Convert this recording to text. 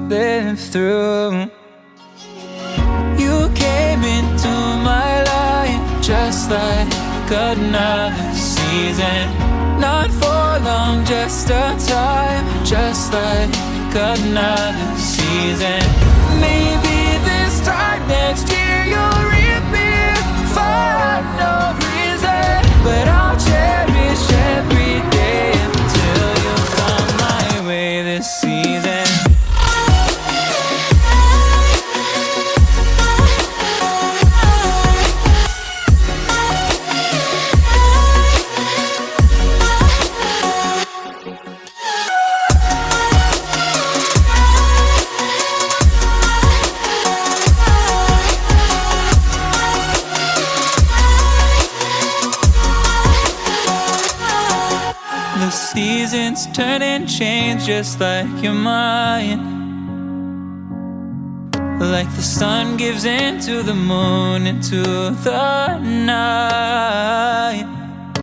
been through. You came into my life just like another season. Not for long, just a time, just like another season. Maybe this time next year you'll reappear for no reason, but I'll cherish every day until you come my way this season. The seasons turn and change just like your mind. Like the sun gives into the moon, into the night.